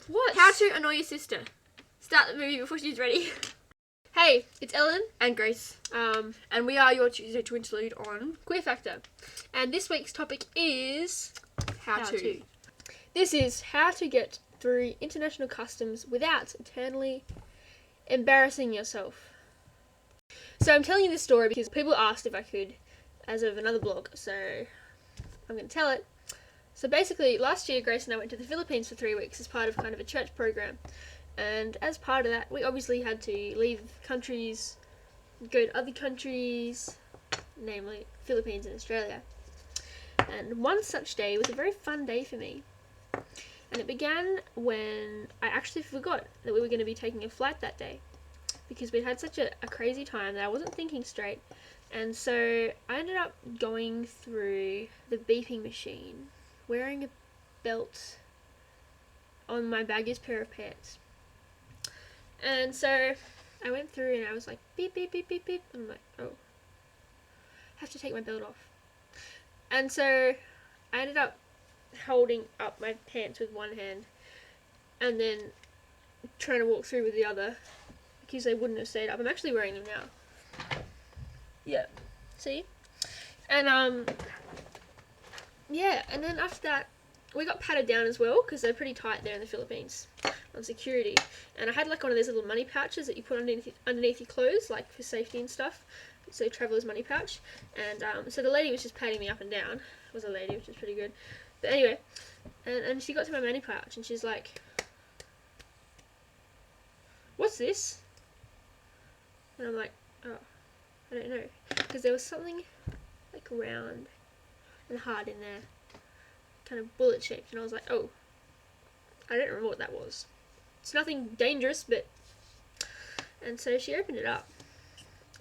What? How to annoy your sister. Start the movie before she's ready. Hey, it's Ellen and Grace, and we are your Tuesday to interlude on Queer Factor. And this week's topic is how to. This is how to get through international customs without eternally embarrassing yourself. So I'm telling you this story because people asked if I could, as of another blog, so I'm going to tell it. So basically, last year Grace and I went to the Philippines for 3 weeks as part of kind of a church program. And as part of that, we obviously had to leave countries, go to other countries, namely Philippines and Australia. And one such day was a very fun day for me. And it began when I actually forgot that we were going to be taking a flight that day, because we'd had such a crazy time that I wasn't thinking straight. And so I ended up going through the beeping machine, wearing a belt on my baggiest pair of pants. And so I went through and I was like, beep, beep, beep, beep, beep. And I'm like, oh, I have to take my belt off. And so I ended up holding up my pants with one hand and then trying to walk through with the other because they wouldn't have stayed up. I'm actually wearing them now. Yeah. See? And, yeah. And then after that, we got patted down as well because they're pretty tight there in the Philippines on security. And I had like one of those little money pouches that you put underneath your clothes, like for safety and stuff. So traveler's money pouch. And so the lady was just patting me up and down. It was a lady, which was pretty good. But anyway, and she got to my money pouch and she's like, "What's this?" And I'm like, "Oh, I don't know." Because there was something like round and hard in there, kind of bullet shaped, and I was like, "Oh, I don't remember what that was. It's nothing dangerous, but..." And so she opened it up,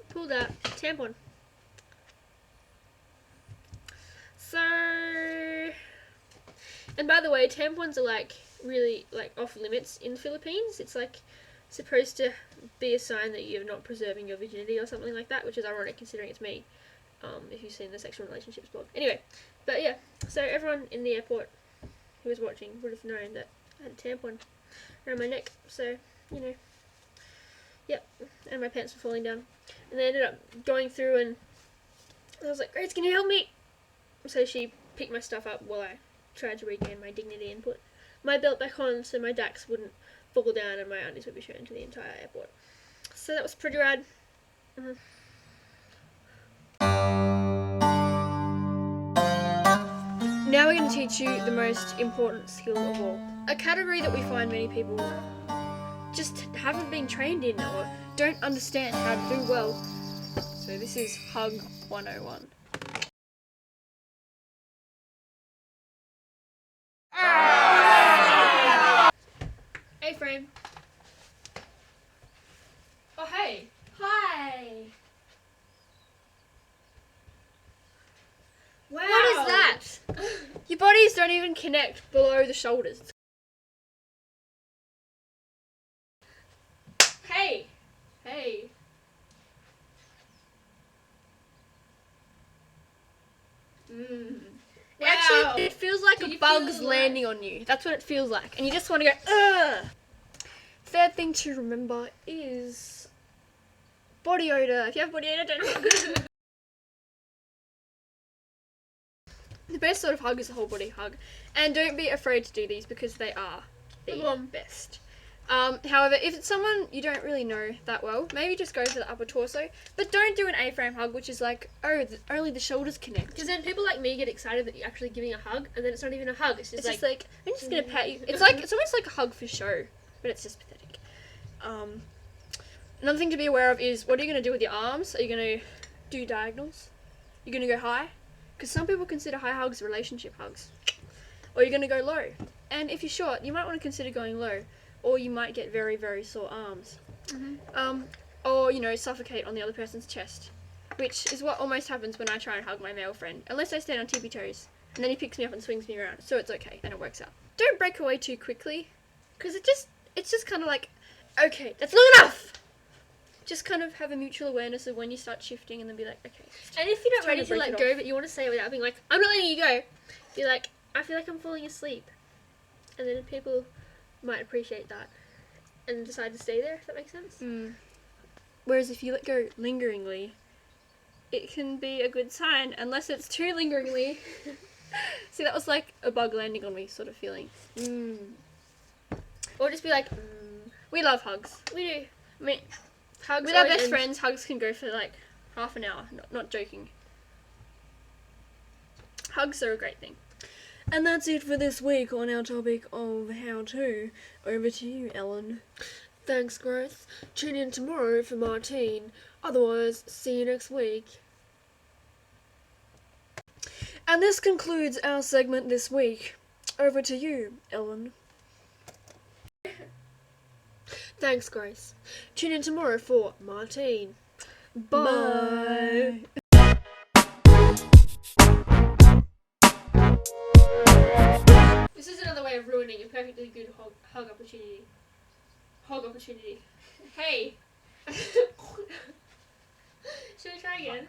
pulled out a tampon. So, and by the way, tampons are like really like off limits in the Philippines. It's like supposed to be a sign that you're not preserving your virginity or something like that, which is ironic considering it's me. If you've seen the sexual relationships blog. Anyway, but yeah, so everyone in the airport who was watching would have known that I had a tampon around my neck. So, you know, yep, and my pants were falling down. And they ended up going through and I was like, "Grace, can you help me?" So she picked my stuff up while I tried to regain my dignity and put my belt back on so my dacks wouldn't fall down and my undies would be shown to the entire airport. So that was pretty rad. Now we're going to teach you the most important skill of all. A category that we find many people just haven't been trained in or don't understand how to do well. So this is Hug 101. A-frame. Oh, hey. Hi. Wow. What is that? Your bodies don't even connect below the shoulders. Hey. Hey. Wow. Actually, it feels like a bug's landing on you. That's what it feels like. And you just want to go, ugh. Third thing to remember is body odor. If you have body odor, don't The best sort of hug is a whole body hug. And don't be afraid to do these because they are the best. However, if it's someone you don't really know that well, maybe just go for the upper torso. But don't do an A-frame hug, which is like, only the shoulders connect. Because then people like me get excited that you're actually giving a hug, and then it's not even a hug. It's just like I'm just going to pat you. It's almost like a hug for show, but it's just pathetic. Another thing to be aware of is, what are you going to do with your arms? Are you going to do diagonals? You're going to go high? Because some people consider high hugs relationship hugs. Or you're going to go low. And if you're short, you might want to consider going low. Or you might get very, very sore arms. Or, suffocate on the other person's chest. Which is what almost happens when I try and hug my male friend. Unless I stand on tippy toes. And then he picks me up and swings me around. So it's okay, and it works out. Don't break away too quickly. Because it's just kind of like, okay, that's not enough! just kind of have a mutual awareness of when you start shifting and then be like, okay. And if you're not ready to let go, but you want to say it without being like, I'm not letting you go. Be like, I feel like I'm falling asleep. And then people might appreciate that and decide to stay there, if that makes sense. Whereas if you let go lingeringly, it can be a good sign, unless it's too lingeringly. See, that was like a bug landing on me sort of feeling. Or just be like, we love hugs. We do. I mean, hugs with our best friends, hugs can go for like half an hour. Not joking. Hugs are a great thing. And that's it for this week on our topic of how to. Over to you, Ellen. Thanks, Grace. Tune in tomorrow for Martine. Otherwise, see you next week. And this concludes our segment this week. Over to you, Ellen. Thanks, Grace. Tune in tomorrow for Martine. Bye. This is another way of ruining a perfectly good hug opportunity. Hog opportunity. Hey! Should we try again?